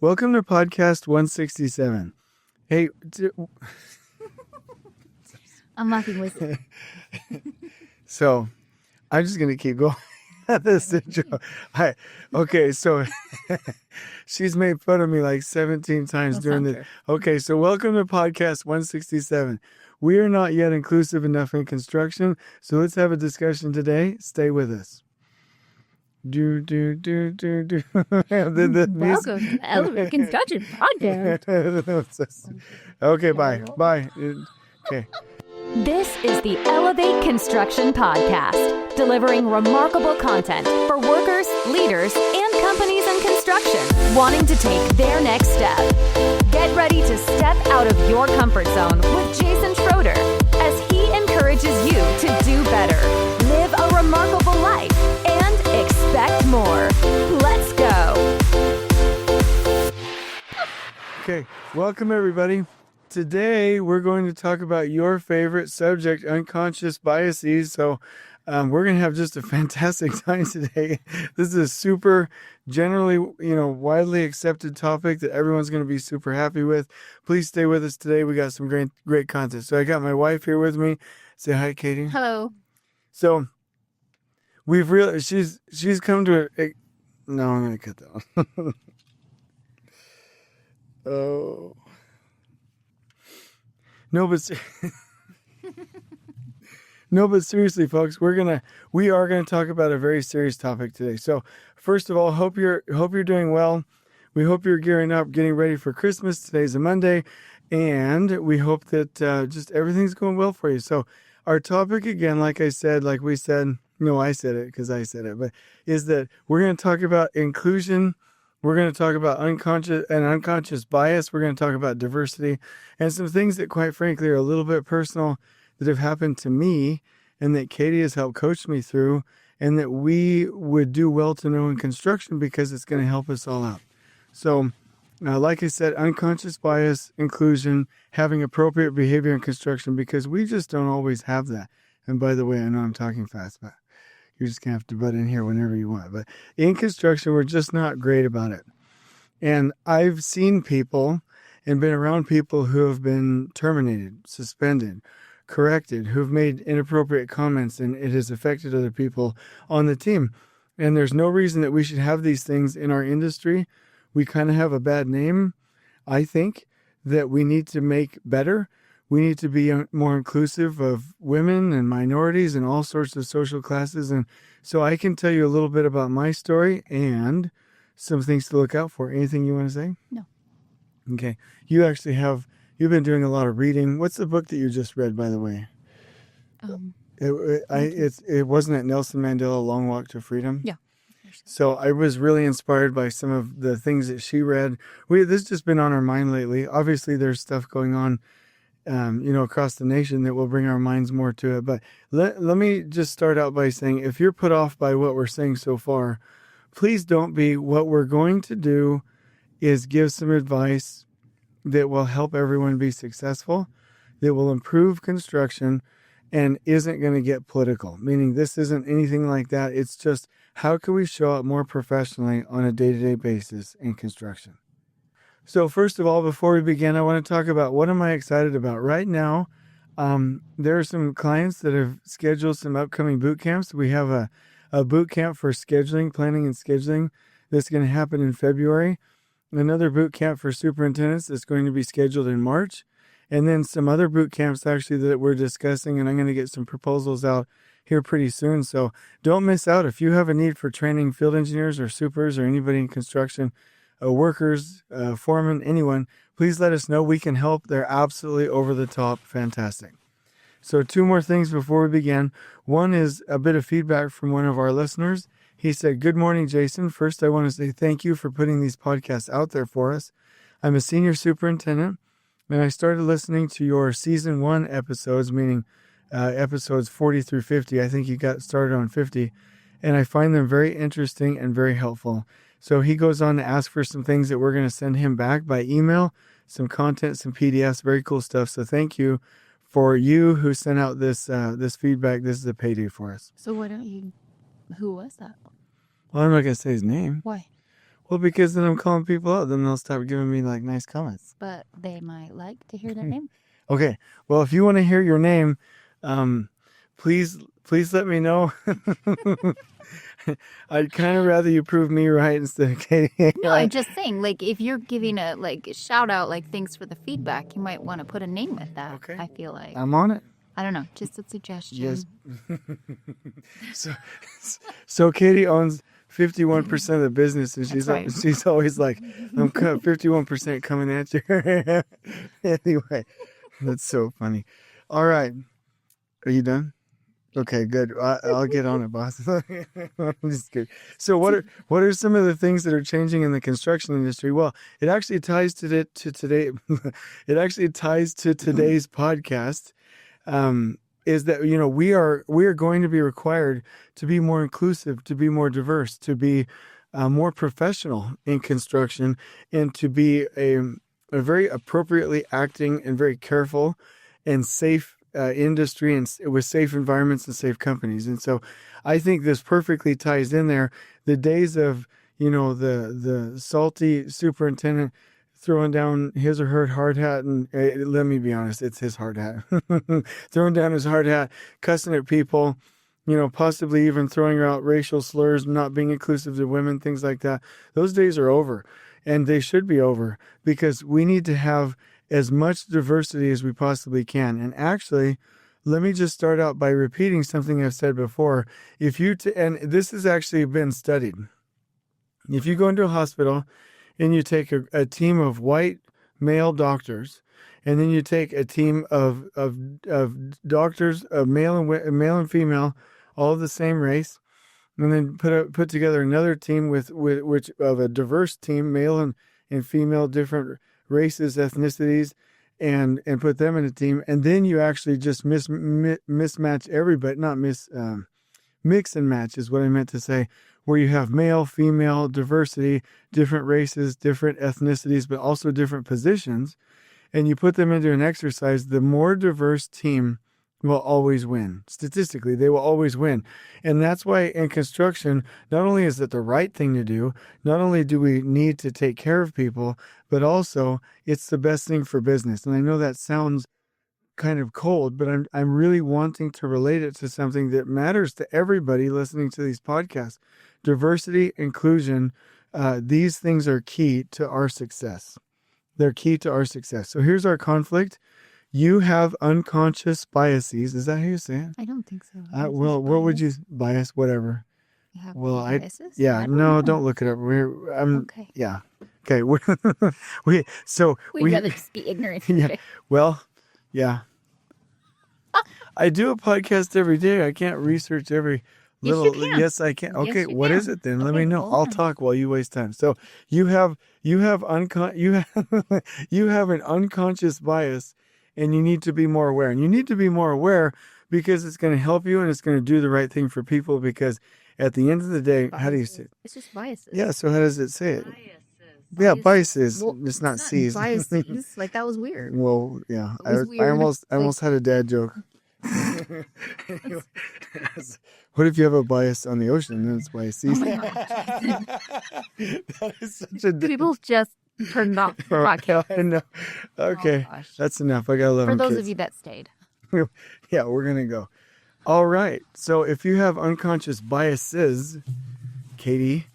Welcome to podcast 167. Hey, I'm laughing with you. So I'm just going to keep going at this intro. Okay, so she's made fun of me like 17 times during the... Okay, so welcome to podcast 167. We are not yet inclusive enough in construction, so let's have a discussion today. Stay with us. Welcome to Elevator Construction Podcast. Okay, bye. Okay. This is the Elevate Construction Podcast, delivering remarkable content for workers, leaders, and companies in construction wanting to take their next step. Get ready to step out of your comfort zone with Jason Schroeder as he encourages you to do better, live a remarkable life, and expect more. Let's go. Okay, welcome everybody. Today we're going to talk about your favorite subject, unconscious biases. So we're going to have just a fantastic time today. This is a super generally, widely accepted topic that everyone's going to be super happy with. Please stay with us today. We got some great content. So I got my wife here with me. Say hi, Katie. Hello. So we've realized she's come to no, I'm going to cut that one. Oh. No, but seriously, folks, we are gonna talk about a very serious topic today. So, first of all, hope you're doing well. We hope you're gearing up, getting ready for Christmas. Today's a Monday, and we hope that just everything's going well for you. So, our topic again, I said it, but is that we're going to talk about inclusion. We're going to talk about unconscious bias. We're going to talk about diversity and some things that, quite frankly, are a little bit personal that have happened to me and that Katie has helped coach me through and that we would do well to know in construction because it's going to help us all out. So, like I said, unconscious bias, inclusion, having appropriate behavior in construction because we just don't always have that. And by the way, I know I'm talking fast, but you're just going to have to butt in here whenever you want. But in construction, we're just not great about it. And I've seen people and been around people who have been terminated, suspended, corrected, who've made inappropriate comments, and it has affected other people on the team. And there's no reason that we should have these things in our industry. We kind of have a bad name, I think, that we need to make better. We need to be more inclusive of women and minorities and all sorts of social classes. And so I can tell you a little bit about my story and some things to look out for. Anything you want to say? No. Okay. You've been doing a lot of reading. What's the book that you just read, by the way? It wasn't it Nelson Mandela, Long Walk to Freedom? Yeah. So I was really inspired by some of the things that she read. This has just been on our mind lately. Obviously, there's stuff going on across the nation that will bring our minds more to it. But let me just start out by saying, if you're put off by what we're saying so far, please don't be. What we're going to do is give some advice that will help everyone be successful, that will improve construction, and isn't going to get political. Meaning this isn't anything like that. It's just how can we show up more professionally on a day-to-day basis in construction. So first of all, before we begin, I want to talk about what am I excited about. Right now, there are some clients that have scheduled some upcoming boot camps. We have a boot camp for planning and scheduling that's going to happen in February. Another boot camp for superintendents that's going to be scheduled in March. And then some other boot camps actually that we're discussing, and I'm going to get some proposals out here pretty soon. So don't miss out. If you have a need for training field engineers or supers or anybody in construction, workers, foremen, anyone, please let us know. We can help. They're absolutely over the top fantastic. So 2 more things before we begin. One is a bit of feedback from one of our listeners. He said, "Good morning, Jason. First, I want to say thank you for putting these podcasts out there for us. I'm a senior superintendent, and I started listening to your season 1 episodes, meaning episodes 40 through 50. I think you got started on 50, and I find them very interesting and very helpful." So he goes on to ask for some things that we're going to send him back by email, some content, some PDFs, very cool stuff. So thank you for you who sent out this feedback. This is a payday for us. So why don't you, who was that? Well, I'm not going to say his name. Why? Well, because then I'm calling people out. Then they'll start giving me like nice comments. But they might like to hear their name. Okay. Well, if you want to hear your name, please let me know. I'd kind of rather you prove me right instead of Katie. No, I'm just saying, like, if you're giving a shout out, like, thanks for the feedback, you might want to put a name with that. Okay. I feel like. I'm on it. I don't know, just a suggestion. Yes. So Katie owns 51% of the business, and she's always like, I'm 51% coming at you. Anyway, that's so funny. All right. Are you done? Okay, good. I'll get on it, boss. I'm just kidding. So what are some of the things that are changing in the construction industry? Well, it actually ties to today. It actually ties to today's podcast. Is that, you know, we are going to be required to be more inclusive, to be more diverse, to be more professional in construction, and to be a very appropriately acting and very careful and safe industry, and with safe environments and safe companies. And so I think this perfectly ties in there. The days of, you know, the salty superintendent throwing down his or her hard hat, and let me be honest, it's his hard hat. Throwing down his hard hat, cussing at people, you know, possibly even throwing out racial slurs, not being inclusive to women, things like that. Those days are over, and they should be over, because we need to have as much diversity as we possibly can. And actually, let me just start out by repeating something I've said before. And this has actually been studied. If you go into a hospital and you take a team of white male doctors, and then you take a team of doctors, male and female, all of the same race, and then put together another team with of a diverse team, male and female, different races, ethnicities, and put them in a team, and then you actually just mismatch everybody, not mix and match is what I meant to say, where you have male, female, diversity, different races, different ethnicities, but also different positions, and you put them into an exercise. The more diverse team will always win. Statistically, they will always win. And that's why in construction, not only is it the right thing to do, not only do we need to take care of people, but also it's the best thing for business. And I know that sounds kind of cold, but I'm really wanting to relate it to something that matters to everybody listening to these podcasts. Diversity, inclusion, these things are key to our success. They're key to our success. So here's our conflict. You have unconscious biases. Is that how you say it? I don't think so. Well, what would you bias? Whatever. You have biases? I don't look it up. Okay. Yeah. Okay. We'd rather just be ignorant. Yeah. Well, yeah. I do a podcast every day. I can't research every little. Yes, you can. Yes, I can. Okay. Yes, you What can. is it then? Let Okay, me know. hold I'll on. talk while you waste time. So you have an unconscious bias, and you need to be more aware. And you need to be more aware because it's going to help you, and it's going to do the right thing for people. Because at the end of the day, how do you say it? It's just biases. Yeah. So how does it say it? Yeah, biases. Well, it's not C's. Biases. Like, that was weird. Well, yeah. It was weird. I almost had a dad joke. What if you have a bias on the ocean? Then it's biases. That is such a. People just turned off the podcast. I know. Okay, Oh, gosh. that's enough. I got 11 For those kids. of you that stayed. Yeah, we're gonna go. All right. So if you have unconscious biases, Katie,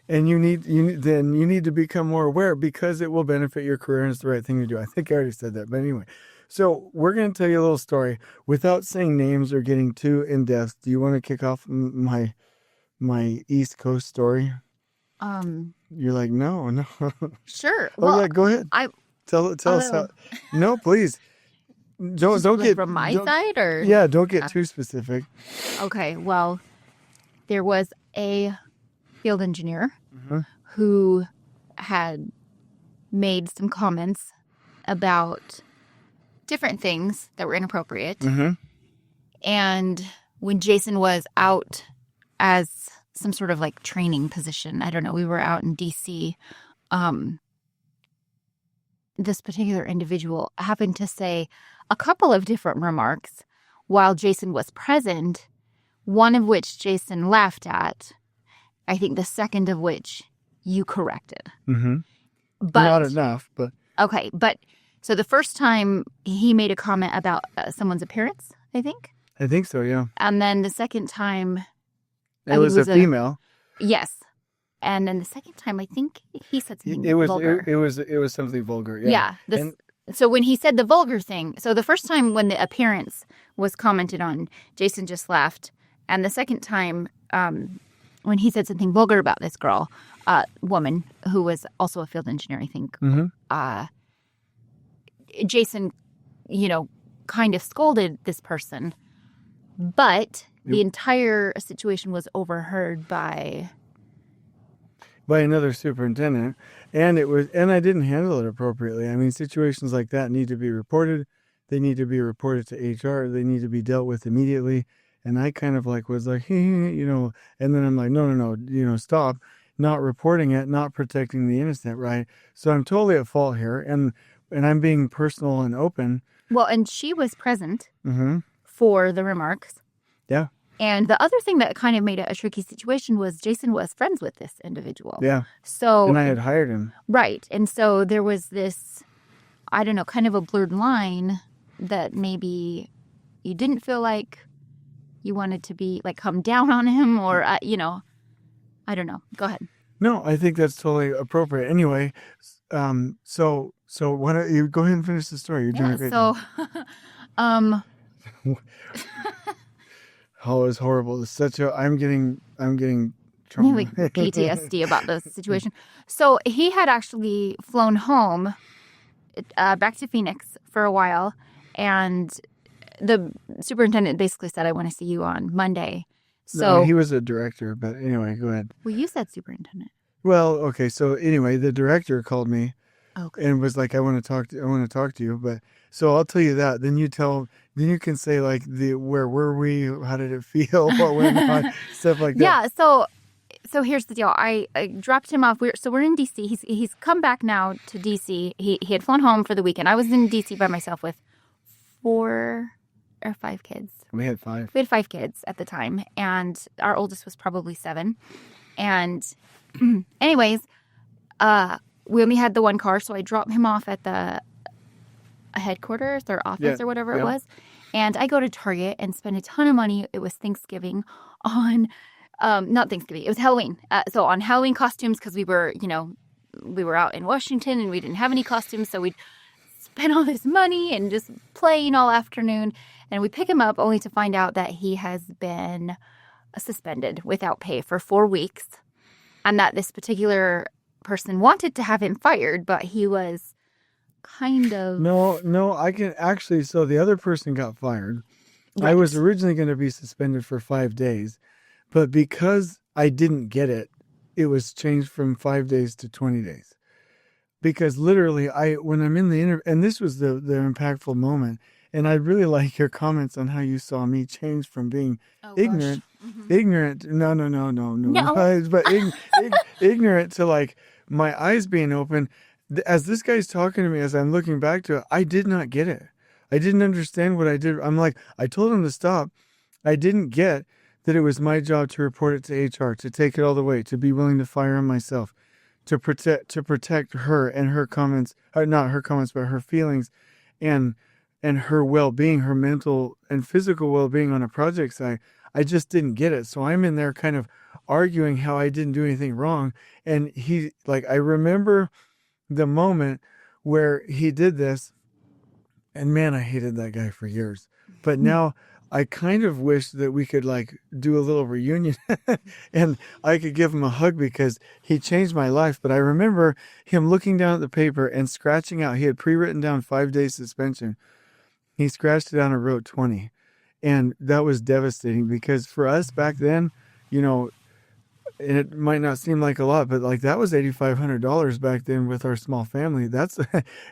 and you need to become more aware, because it will benefit your career and it's the right thing to do. I think I already said that, but anyway. So we're going to tell you a little story without saying names or getting too in depth. Do you want to kick off my East Coast story? You're like, no. Sure. Oh yeah, go ahead. Tell us how. No, please. Don't get from my side, or yeah. Don't get too specific. Okay. Well, there was a field engineer who had made some comments about different things that were inappropriate. And when Jason was out as some sort of like training position, I don't know, we were out in DC, this particular individual happened to say a couple of different remarks while Jason was present, one of which Jason laughed at. I think the second of which you corrected. Mm-hmm. But Not enough, but okay. But so the first time he made a comment about someone's appearance, I think. I think so, yeah. And then the second time, It was a female. Yes. And then the second time, I think he said something vulgar. It was something vulgar. Yeah. So when he said the vulgar thing, so the first time when the appearance was commented on, Jason just laughed. And the second time, when he said something vulgar about this girl, woman who was also a field engineer, I think, Jason, kind of scolded this person. But the entire situation was overheard by another superintendent, and I didn't handle it appropriately. I mean, situations like that need to be reported. They need to be reported to HR. They need to be dealt with immediately. And I kind of was like, and then I'm like, no, stop, not reporting it, not protecting the innocent, right? So I'm totally at fault here, and I'm being personal and open. Well, and she was present Mm-hmm. for the remarks. Yeah. And the other thing that kind of made it a tricky situation was Jason was friends with this individual. Yeah. So, and I had hired him. Right. And so there was this, I don't know, kind of a blurred line that maybe you didn't feel like you wanted to be come down on him or, I don't know. Go ahead. No, I think that's totally appropriate. Anyway, so why don't you go ahead and finish the story? You're doing a great job. Oh, it's horrible. It's I'm getting trauma. PTSD about the situation. So he had actually flown home back to Phoenix for a while, and the superintendent basically said, I want to see you on Monday. So he was a director, but anyway, go ahead. Well, you said superintendent. Well, okay. So anyway, the director called me and was like, I want to talk to you. But so I'll tell you that. Then you can say where were we? How did it feel? What went on? Stuff like that. Yeah. So here's the deal. I dropped him off. We're in DC. He's come back now to DC. He had flown home for the weekend. I was in DC by myself with 4 or 5 kids. We had 5. We had 5 kids at the time, and our oldest was probably 7. And anyways, we only had the one car, so I dropped him off at the headquarters or office or whatever it was. And I go to Target and spend a ton of money. It was Thanksgiving on, not Thanksgiving, it was Halloween. So on Halloween costumes, because we were out in Washington and we didn't have any costumes, so we'd spend all this money and just playing all afternoon. And we pick him up only to find out that he has been suspended without pay for 4 weeks. And that this particular person wanted to have him fired, but he was kind of... No, I can actually... So the other person got fired. Right. I was originally going to be suspended for 5 days. But because I didn't get it, it was changed from 5 days to 20 days. Because literally, when I'm in the interview... And this was the impactful moment. And I really like your comments on how you saw me change from being ignorant. Mm-hmm. Ignorant. No. But ignorant to my eyes being open. As this guy's talking to me, as I'm looking back to it, I did not get it. I didn't understand what I did. I'm like, I told him to stop. I didn't get that it was my job to report it to HR, to take it all the way, to be willing to fire him myself, to protect her and her comments, not her comments, but her feelings and her well-being, her mental and physical well-being on a project site. I just didn't get it. So I'm in there kind of arguing how I didn't do anything wrong. And I remember the moment where he did this, and man, I hated that guy for years. But now I kind of wish that we could do a little reunion and I could give him a hug because he changed my life. But I remember him looking down at the paper and scratching out, he had pre-written down 5 days suspension. He scratched it down and wrote 20. And that was devastating because for us back then, and it might not seem like a lot, but that was $8,500 back then with our small family. That's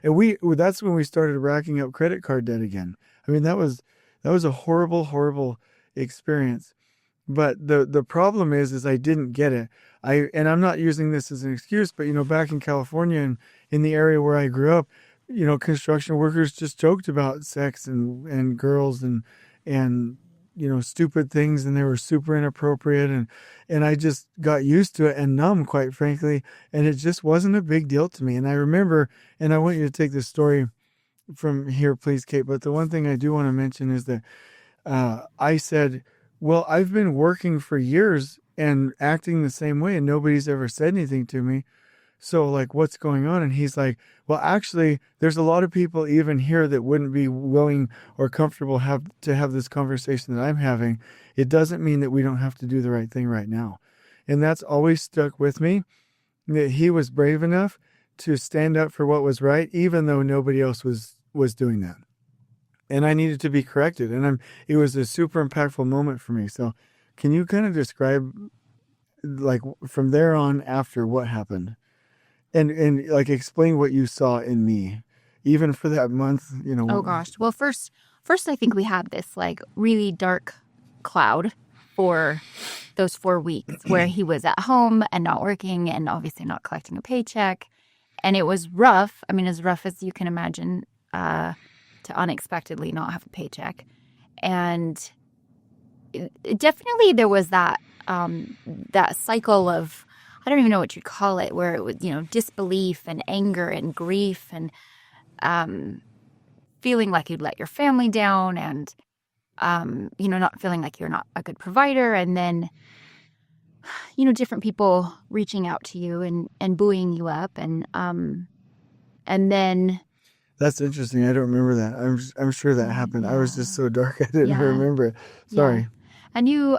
when we started racking up credit card debt again. I mean, that was a horrible, horrible experience. But the problem is I didn't get it. And I'm not using this as an excuse, but back in California and in the area where I grew up, construction workers just joked about sex and girls and stupid things, and they were super inappropriate, and I just got used to it and numb, quite frankly, and it just wasn't a big deal to me. And I remember, and I want you to take this story from here, please, Kate, but the one thing I do want to mention is that I said, well, I've been working for years and acting the same way, and nobody's ever said anything to me. So, like, what's going on? And he's like, well, actually, there's a lot of people even here that wouldn't be willing or comfortable to have this conversation that I'm having. It doesn't mean that we don't have to do the right thing right now. And that's always stuck with me, that he was brave enough to stand up for what was right, even though nobody else was doing that. And I needed to be corrected. And it was a super impactful moment for me. So can you kind of describe, like, from there on after what happened? And like, explain what you saw in me, even for that month, Oh gosh. Well, first I think we had this like really dark cloud for those 4 weeks where he was at home and not working and obviously not collecting a paycheck. And it was rough. I mean, as rough as you can imagine, to unexpectedly not have a paycheck. And definitely there was that cycle of, I don't even know what you'd call it, where it was, disbelief and anger and grief and feeling like you'd let your family down and, not feeling like you're not a good provider. And then, different people reaching out to you and buoying you up. And then... That's interesting. I don't remember that. I'm sure that happened. I was just so dark I didn't remember it. Sorry. Yeah. And you,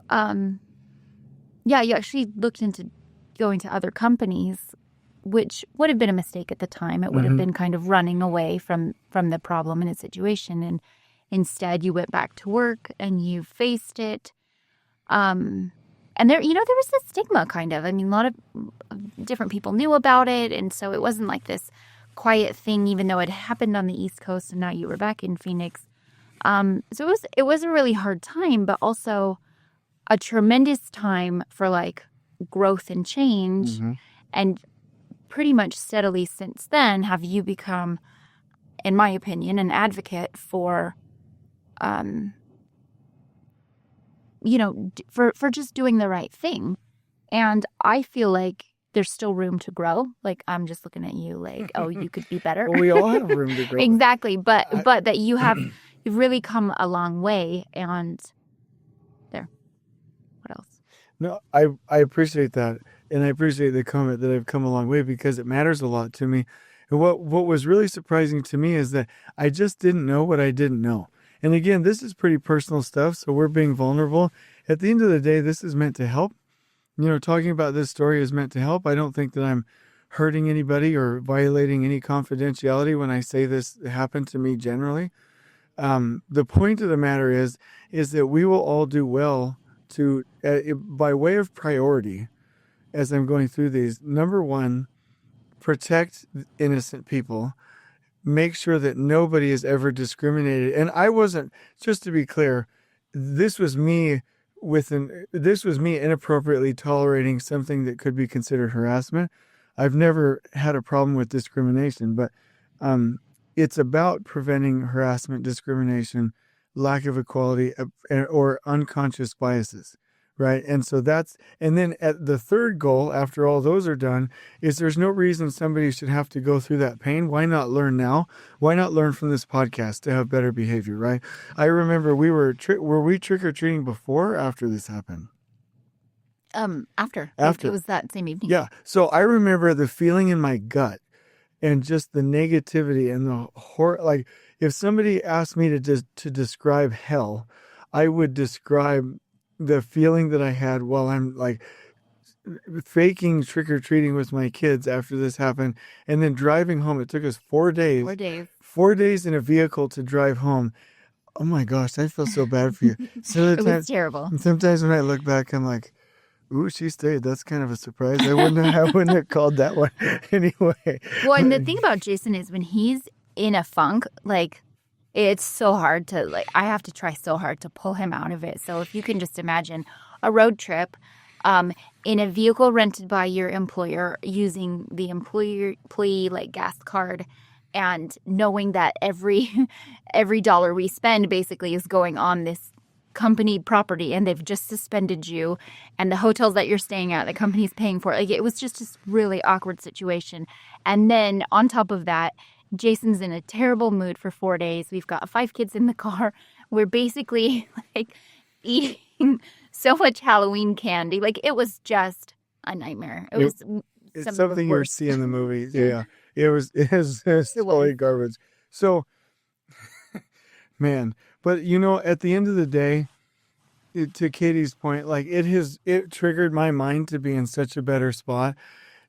you actually looked into going to other companies, which would have been a mistake at the time. It would have been kind of running away from the problem and its situation. And instead you went back to work and you faced it. And there was this stigma kind of. I mean, a lot of different people knew about it. And so it wasn't like this quiet thing, even though it happened on the East Coast and now you were back in Phoenix. So it was a really hard time, but also a tremendous time for like growth and change. And pretty much steadily since then have you become, in my opinion, an advocate for, for just doing the right thing. And I feel like there's still room to grow. Like, I'm just looking at you like, oh, you could be better. Well, we all have room to grow. Exactly. But that you've really come a long way. And there. What else? No, I appreciate that. And I appreciate the comment that I've come a long way because it matters a lot to me. And what was really surprising to me is that I just didn't know what I didn't know. And again, this is pretty personal stuff. So we're being vulnerable. At the end of the day, this is meant to help. Talking about this story is meant to help. I don't think that I'm hurting anybody or violating any confidentiality when I say this happened to me generally. The point of the matter is that we will all do well to, by way of priority, as I'm going through these. Number one, protect innocent people. Make sure that nobody is ever discriminated. And I wasn't, just to be clear, this was me inappropriately tolerating something that could be considered harassment. I've never had a problem with discrimination, but it's about preventing harassment, discrimination, lack of equality, or unconscious biases, right? And so and then at the third goal, after all those are done, is there's no reason somebody should have to go through that pain. Why not learn now? Why not learn from this podcast to have better behavior, right? I remember were we trick-or-treating before or after this happened? After. After. It was that same evening. Yeah. So I remember the feeling in my gut and just the negativity and the horror. Like, if somebody asked me to describe hell, I would describe the feeling that I had while I'm like faking trick-or-treating with my kids after this happened, and then driving home. It took us 4 days. 4 days. 4 days in a vehicle to drive home. Oh my gosh, I feel so bad for you. It was terrible. Sometimes when I look back, I'm like, ooh, she stayed. That's kind of a surprise. I wouldn't have called that one anyway. Well, and the thing about Jason is when he's in a funk, like, it's so hard to, like, I have to try so hard to pull him out of it. So if you can just imagine a road trip in a vehicle rented by your employer using the employee like gas card, and knowing that every dollar we spend basically is going on this company property and they've just suspended you, and the hotels that you're staying at, the company's paying for it. Like, it was just this really awkward situation. And then on top of that, Jason's in a terrible mood for 4 days. We've got 5 kids in the car. We're basically like eating so much Halloween candy. Like, it was just a nightmare. It's something you see in the movies. Yeah. It is totally garbage. So, man, but at the end of the day, to Katie's point, like it triggered my mind to be in such a better spot.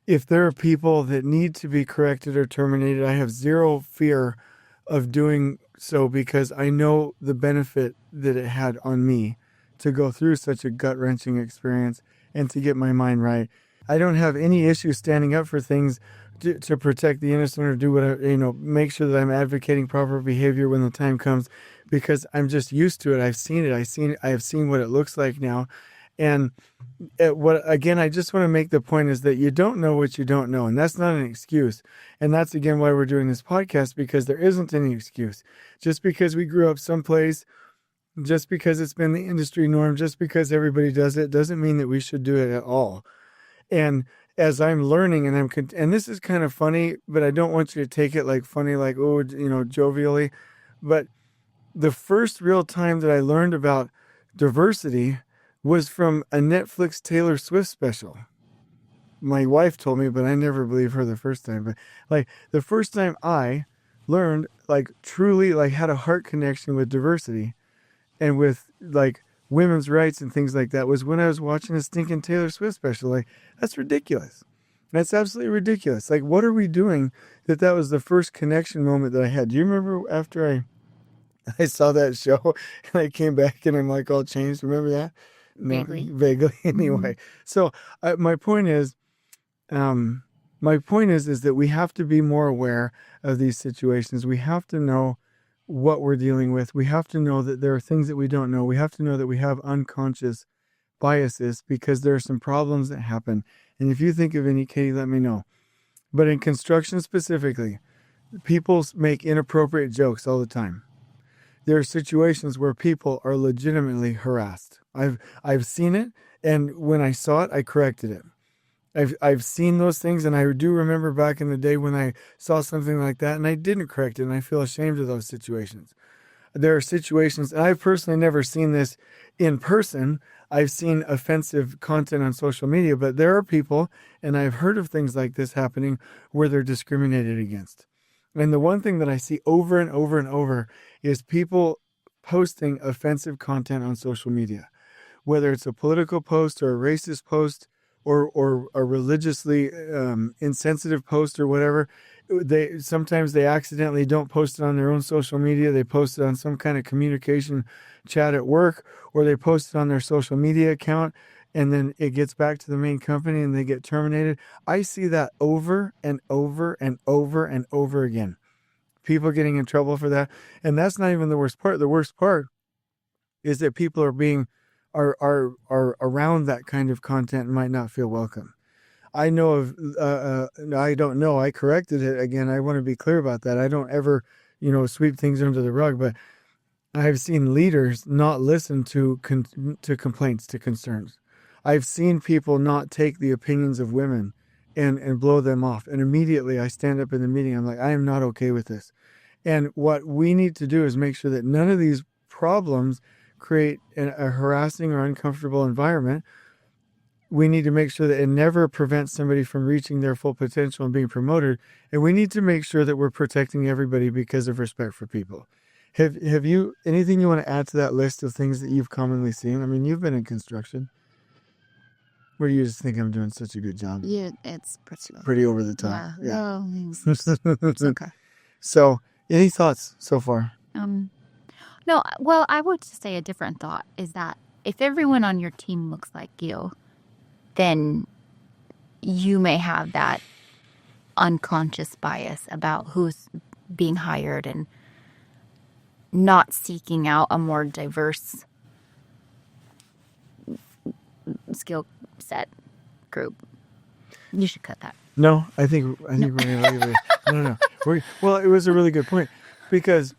If there are people that need to be corrected or terminated, I have zero fear of doing so because I know the benefit that it had on me to go through such a gut-wrenching experience and to get my mind right. I don't have any issue standing up for things to protect the innocent or do whatever, make sure that I'm advocating proper behavior when the time comes because I'm just used to it. I've seen it. I have seen what it looks like now. And I just want to make the point is that you don't know what you don't know. And that's not an excuse. And that's, again, why we're doing this podcast, because there isn't any excuse. Just because we grew up someplace, just because it's been the industry norm, just because everybody does it, doesn't mean that we should do it at all. And as I'm learning, and this is kind of funny, but I don't want you to take it like funny, like, jovially. But the first real time that I learned about diversity was from a Netflix Taylor Swift special. My wife told me, but I never believed her the first time. But like the first time I learned, like truly like had a heart connection with diversity and with like women's rights and things like that was when I was watching a stinking Taylor Swift special. Like, that's ridiculous. That's absolutely ridiculous. Like, what are we doing that was the first connection moment that I had? Do you remember after I saw that show and I came back and I'm like all changed? Remember that? No, vaguely. Anyway, so my point is that we have to be more aware of these situations. We have to know what we're dealing with. We have to know that there are things that we don't know. We have to know that we have unconscious biases because there are some problems that happen. And if you think of any, Katie, let me know. But in construction specifically, people make inappropriate jokes all the time. There are situations where people are legitimately harassed. I've seen it, and when I saw it, I corrected it. I've seen those things, and I do remember back in the day when I saw something like that, and I didn't correct it, and I feel ashamed of those situations. There are situations, and I've personally never seen this in person. I've seen offensive content on social media, but there are people, and I've heard of things like this happening where they're discriminated against. And the one thing that I see over and over and over is people posting offensive content on social media, whether it's a political post or a racist post or a religiously insensitive post or whatever. Sometimes they accidentally don't post it on their own social media. They post it on some kind of communication chat at work, or they post it on their social media account, and then it gets back to the main company and they get terminated. I see that over and over and over and over again. People getting in trouble for that. And that's not even the worst part. The worst part is that people are around that kind of content and might not feel welcome. I know of, I don't know, I corrected it. Again, I want to be clear about that. I don't ever, sweep things under the rug, but I've seen leaders not listen to complaints, to concerns. I've seen people not take the opinions of women and blow them off. And immediately I stand up in the meeting. I'm like, I am not okay with this. And what we need to do is make sure that none of these problems create a harassing or uncomfortable environment. We need to make sure that it never prevents somebody from reaching their full potential and being promoted. And we need to make sure that we're protecting everybody because of respect for people. Have you anything you want to add to that list of things that you've commonly seen? I mean, you've been in construction. Where you just think I'm doing such a good job? Yeah, it's pretty over the top. Yeah. It's okay. So, any thoughts so far? No, well, I would just say a different thought is that if everyone on your team looks like you, then you may have that unconscious bias about who's being hired and not seeking out a more diverse skill set group. You should cut that. No, I think we're going to leave it. No. Well, it was a really good point because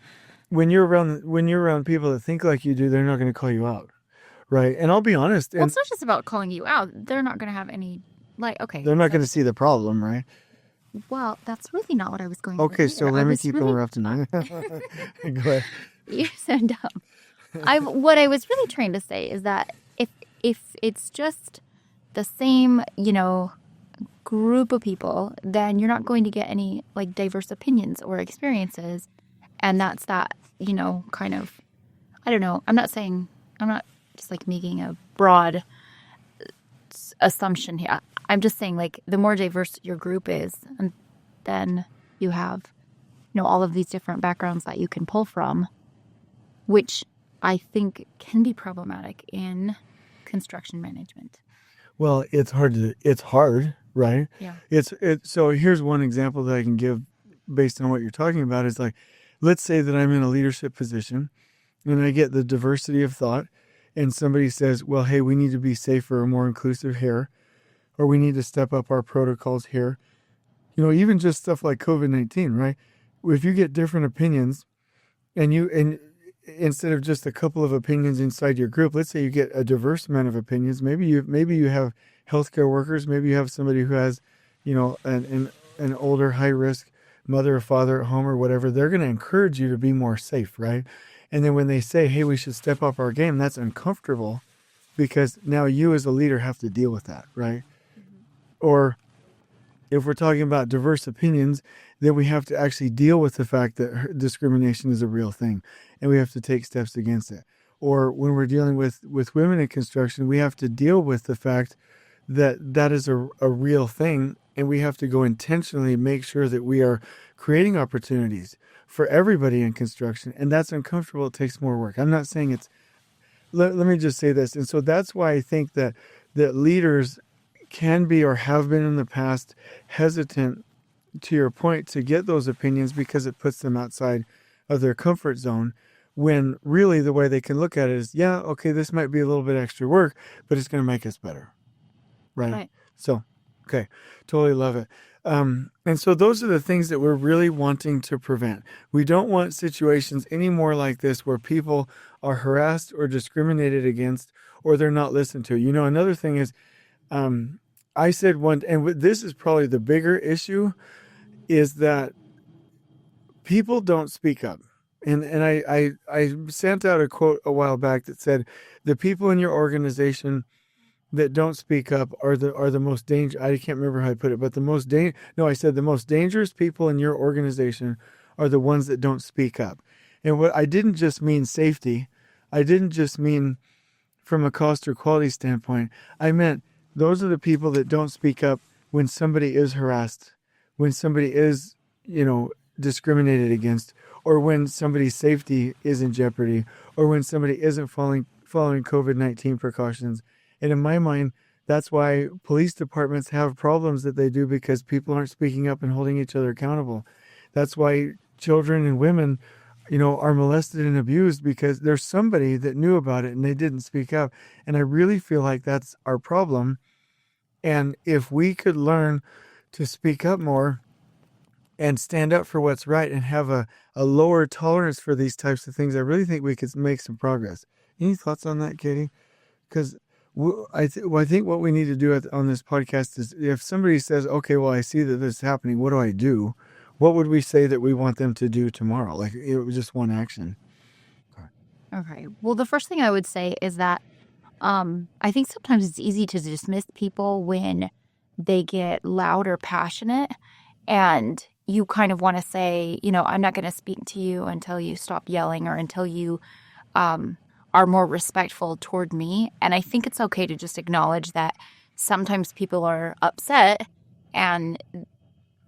when you're around people that think like you do, they're not going to call you out, right? And I'll be honest, Well, and it's not just about calling you out. They're not going to have any, like, okay. they're not going to see the problem, right? Well, that's really not what I was going Okay, with so either. let I me was keep really, interrupting. Go ahead. You're so dumb. What I was really trying to say is that if it's just the same, group of people, then you're not going to get any like diverse opinions or experiences, and that's that, kind of, I don't know. I'm not just like making a broad assumption here. I'm just saying, like, the more diverse your group is, and then you have, all of these different backgrounds that you can pull from, which I think can be problematic in construction management. Well, it's hard, right? Yeah. So here's one example that I can give based on what you're talking about is like, let's say that I'm in a leadership position and I get the diversity of thought and somebody says, well, hey, we need to be safer or more inclusive here, or we need to step up our protocols here. Even just stuff like COVID-19, right? If you get different opinions and instead of just a couple of opinions inside your group, let's say you get a diverse amount of opinions. Maybe you have healthcare workers. Maybe you have somebody who has, an older, high risk mother or father at home or whatever. They're going to encourage you to be more safe, right? And then when they say, hey, we should step up our game, that's uncomfortable because now you as a leader have to deal with that, right? Mm-hmm. Or if we're talking about diverse opinions, then we have to actually deal with the fact that discrimination is a real thing and we have to take steps against it. Or when we're dealing with women in construction, we have to deal with the fact that that is a real thing, and we have to go intentionally make sure that we are creating opportunities for everybody in construction, and that's uncomfortable. It takes more work. I'm not saying it's... Let me just say this. And so that's why I think that leaders can be or have been in the past hesitant, to your point, to get those opinions because it puts them outside of their comfort zone, when really the way they can look at it is, yeah, okay, this might be a little bit extra work, but it's going to make us better. Right. So, okay, totally love it. And so those are the things that we're really wanting to prevent. We don't want situations anymore like this where people are harassed or discriminated against, or they're not listened to. Another thing is, I said one, and this is probably the bigger issue, is that people don't speak up. And I sent out a quote a while back that said, the people in your organization that don't speak up are the most dangerous. I can't remember how I put it, but I said the most dangerous people in your organization are the ones that don't speak up. And what I didn't just mean safety. I didn't just mean from a cost or quality standpoint. I meant those are the people that don't speak up when somebody is harassed, when somebody is, discriminated against, or when somebody's safety is in jeopardy, or when somebody isn't following COVID-19 precautions. And in my mind, that's why police departments have problems that they do, because people aren't speaking up and holding each other accountable. That's why children and women, are molested and abused, because there's somebody that knew about it and they didn't speak up. And I really feel like that's our problem. And if we could learn to speak up more and stand up for what's right and have a lower tolerance for these types of things, I really think we could make some progress. Any thoughts on that, Katie? Because I think what we need to do on this podcast is, if somebody says, okay, well, I see that this is happening, what do I do? What would we say that we want them to do tomorrow? Like, it was just one action. Okay. Well, the first thing I would say is that I think sometimes it's easy to dismiss people when they get loud or passionate, and you kind of want to say, I'm not going to speak to you until you stop yelling, or until you are more respectful toward me. And I think it's okay to just acknowledge that sometimes people are upset and,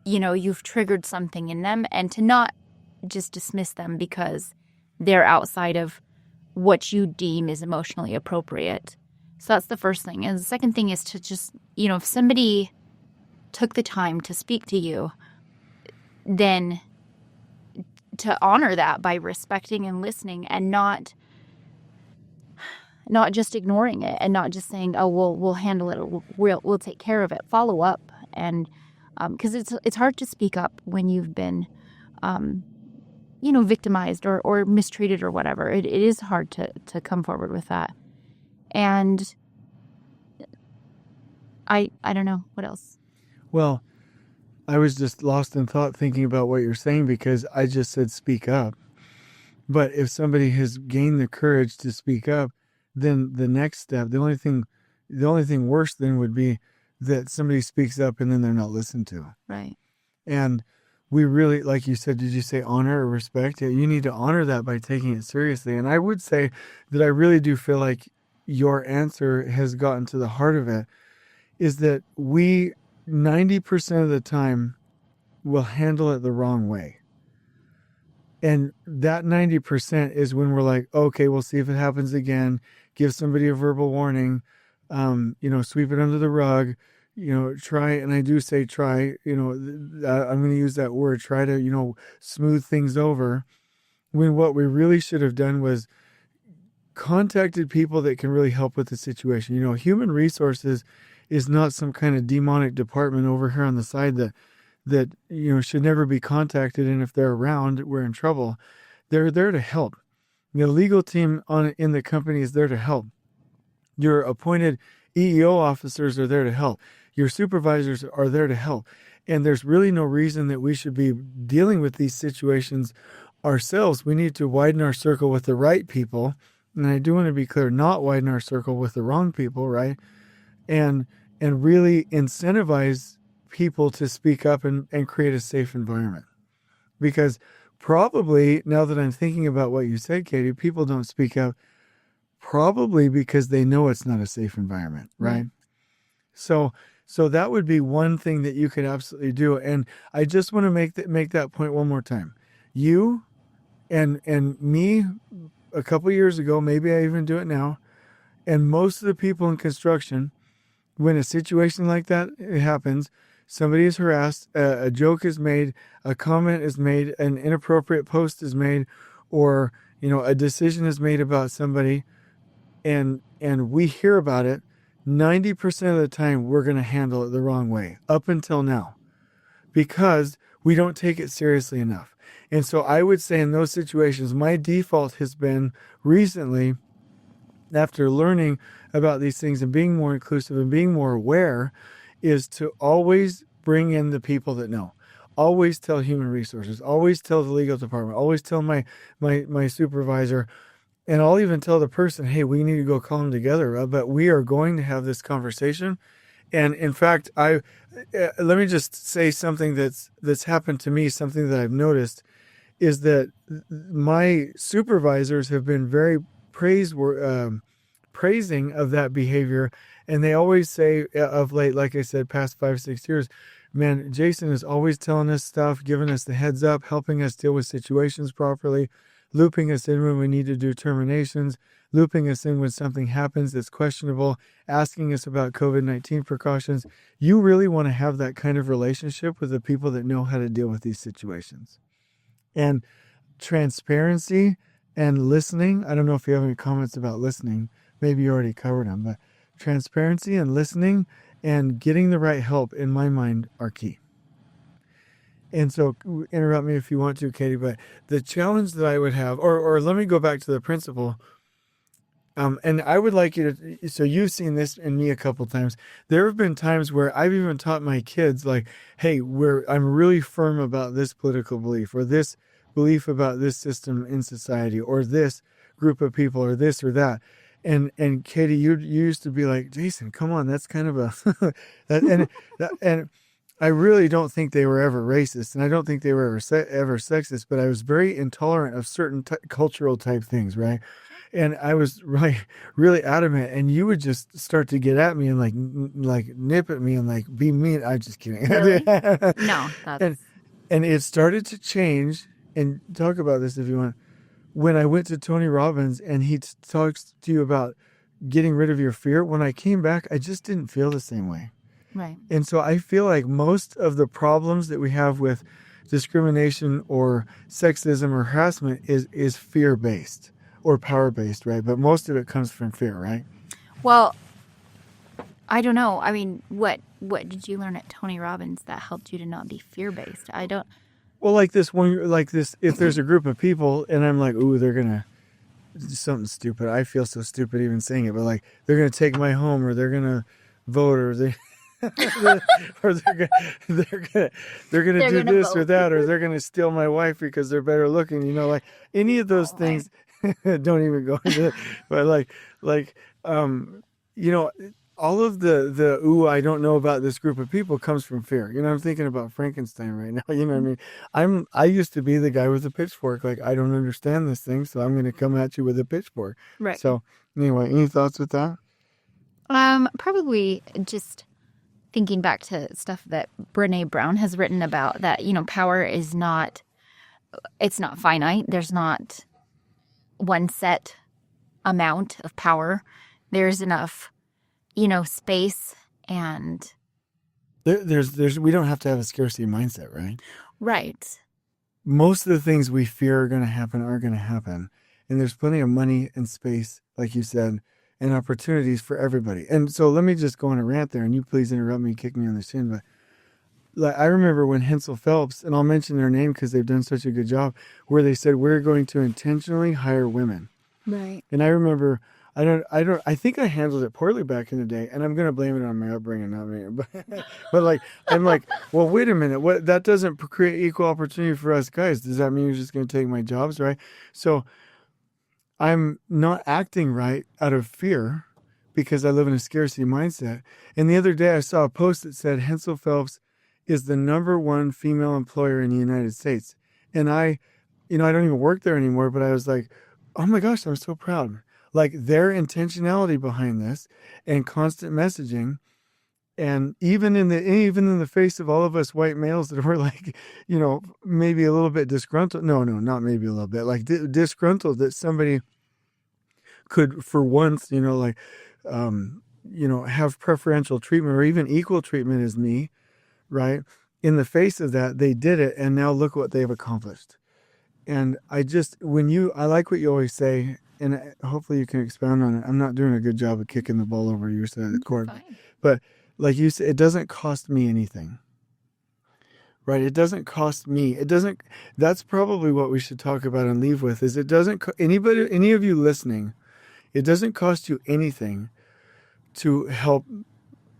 you've triggered something in them, and to not just dismiss them because they're outside of what you deem is emotionally appropriate. So that's the first thing. And the second thing is to just, if somebody took the time to speak to you, then to honor that by respecting and listening, and not just ignoring it, and not just saying, oh, we'll handle it, we'll take care of it. Follow up. And because it's hard to speak up when you've been victimized or mistreated or whatever. It is hard to come forward with that. And I don't know what else. Well, I was just lost in thought thinking about what you're saying because I just said speak up. But if somebody has gained the courage to speak up, then the next step, the only thing worse then would be that somebody speaks up and then they're not listened to. Right. And we really, like you said, did you say honor or respect? Yeah, you need to honor that by taking it seriously. And I would say that I really do feel like your answer has gotten to the heart of it, is that we 90% of the time will handle it the wrong way. And that 90% is when we're like, okay, we'll see if it happens again. Give somebody a verbal warning, sweep it under the rug, try. And I do say try, I'm going to use that word, try to, smooth things over. When what we really should have done was contacted people that can really help with the situation. Human resources is not some kind of demonic department over here on the side that should never be contacted, and if they're around, we're in trouble. They're there to help. The legal team in the company is there to help. Your appointed EEO officers are there to help. Your supervisors are there to help. And there's really no reason that we should be dealing with these situations ourselves. We need to widen our circle with the right people. And I do want to be clear, not widen our circle with the wrong people, right? And really incentivize people to speak up and create a safe environment. Because probably, now that I'm thinking about what you said, Katie, people don't speak up probably because they know it's not a safe environment, right? So that would be one thing that you could absolutely do. And I just want to make that point one more time. You and me a couple years ago, maybe I even do it now, and most of the people in construction, when a situation like that happens, somebody is harassed, a joke is made, a comment is made, an inappropriate post is made, or a decision is made about somebody, and we hear about it. 90% of the time, we're going to handle it the wrong way, up until now, because we don't take it seriously enough. And so I would say in those situations, my default has been recently, after learning about these things and being more inclusive and being more aware, is to always bring in the people that know. Always tell human resources. Always tell the legal department. Always tell my supervisor. And I'll even tell the person, hey, we need to go call them together. But we are going to have this conversation. And in fact, let me just say something that's happened to me, something that I've noticed, is that my supervisors have been very praising of that behavior. And they always say of late, like I said, past 5-6 years, man, Jason is always telling us stuff, giving us the heads up, helping us deal with situations properly, looping us in when we need to do terminations, looping us in when something happens that's questionable, asking us about COVID-19 precautions. You really want to have that kind of relationship with the people that know how to deal with these situations. And transparency and listening. I don't know if you have any comments about listening. Maybe you already covered them, but transparency and listening and getting the right help, in my mind, are key. And so interrupt me if you want to, Katie, but the challenge that I would have, or let me go back to the principle. And I would like you to, so you've seen this in me a couple times. There have been times where I've even taught my kids, like, hey, I'm really firm about this political belief, or this belief about this system in society, or this group of people, or this or that. And Katie, you used to be like, Jason, come on, that's kind of a, and I really don't think they were ever racist, and I don't think they were ever sexist, but I was very intolerant of certain cultural type things, right? And I was really adamant, and you would just start to get at me and like nip at me and like be mean. I'm just kidding. Really? No, that's... And it started to change, and talk about this if you want. When I went to Tony Robbins and he talks to you about getting rid of your fear, when I came back, I just didn't feel the same way. Right. And so I feel like most of the problems that we have with discrimination or sexism or harassment is fear-based or power-based, right? But most of it comes from fear, right? Well, I don't know. I mean, what did you learn at Tony Robbins that helped you to not be fear-based? Well, like this one, like this, if there's a group of people and I'm like, ooh, they're going to do something stupid. I feel so stupid even saying it, but like they're going to take my home or they're going to vote or they, or they're gonna do gonna this or vote. that, or they're gonna steal my wife because they're better looking. You know, like any of those things. Don't even go into it. But you know, all of the ooh, I don't know about this group of people comes from fear. You know, I'm thinking about Frankenstein right now. You know what I mean? I used to be the guy with the pitchfork. Like I don't understand this thing, so I'm gonna come at you with a pitchfork. Right. So anyway, any thoughts with that? Probably just thinking back to stuff that Brene Brown has written about that, power is not, it's not finite. There's not one set amount of power. There's enough, space and There's we don't have to have a scarcity mindset, right? right. Most of the things we fear are going to happen are going to happen. And there's plenty of money and space, like you said, and opportunities for everybody. And so let me just go on a rant there, and you please interrupt me and kick me on the shin. But like, I remember when Hensel Phelps, and I'll mention their name because they've done such a good job, where they said, we're going to intentionally hire women. Right. And I remember, I think I handled it poorly back in the day, and I'm going to blame it on my upbringing, not me. But like, I'm like, well, wait a minute. What, that doesn't create equal opportunity for us guys. Does that mean you're just going to take my jobs, right? So I'm not acting right out of fear because I live in a scarcity mindset. And the other day I saw a post that said Hensel Phelps is the #1 female employer in the United States. And I don't even work there anymore, but I was like, oh my gosh, I'm so proud. Like their intentionality behind this and constant messaging. And even in the face of all of us white males that were like, maybe a little bit disgruntled. No, not maybe a little bit, like disgruntled that somebody could, for once, have preferential treatment or even equal treatment as me, right? In the face of that, they did it, and now look what they've accomplished. And I like what you always say, and hopefully you can expound on it. I'm not doing a good job of kicking the ball over your side of the court, but like you said, it doesn't cost me anything, right? It doesn't cost me. That's probably what we should talk about and leave with is it doesn't, any of you listening, it doesn't cost you anything to help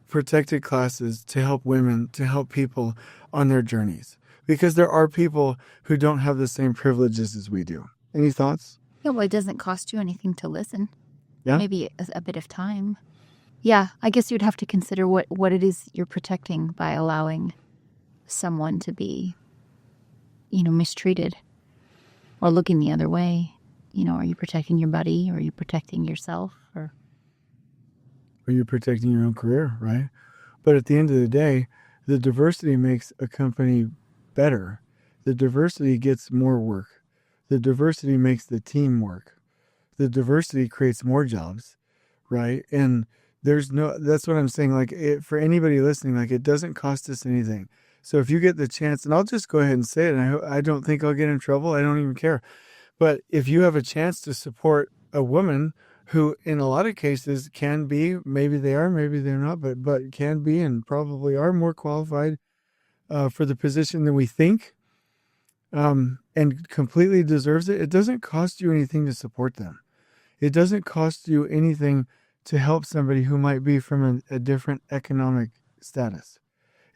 protected classes, to help women, to help people on their journeys, because there are people who don't have the same privileges as we do. Any thoughts? Yeah, well, it doesn't cost you anything to listen. Yeah. Maybe a bit of time. Yeah, I guess you'd have to consider what it is you're protecting by allowing someone to be, mistreated or looking the other way. Are you protecting your buddy or are you protecting yourself? Or you're protecting your own career, right? But at the end of the day, the diversity makes a company better. The diversity gets more work. The diversity makes the team work. The diversity creates more jobs, right? And that's what I'm saying. Like for anybody listening, like it doesn't cost us anything. So if you get the chance, and I'll just go ahead and say it, and I don't think I'll get in trouble. I don't even care. But if you have a chance to support a woman who in a lot of cases can be, maybe they are, maybe they're not, but can be and probably are more qualified for the position than we think, and completely deserves it, it doesn't cost you anything to support them. It doesn't cost you anything to help somebody who might be from a different economic status.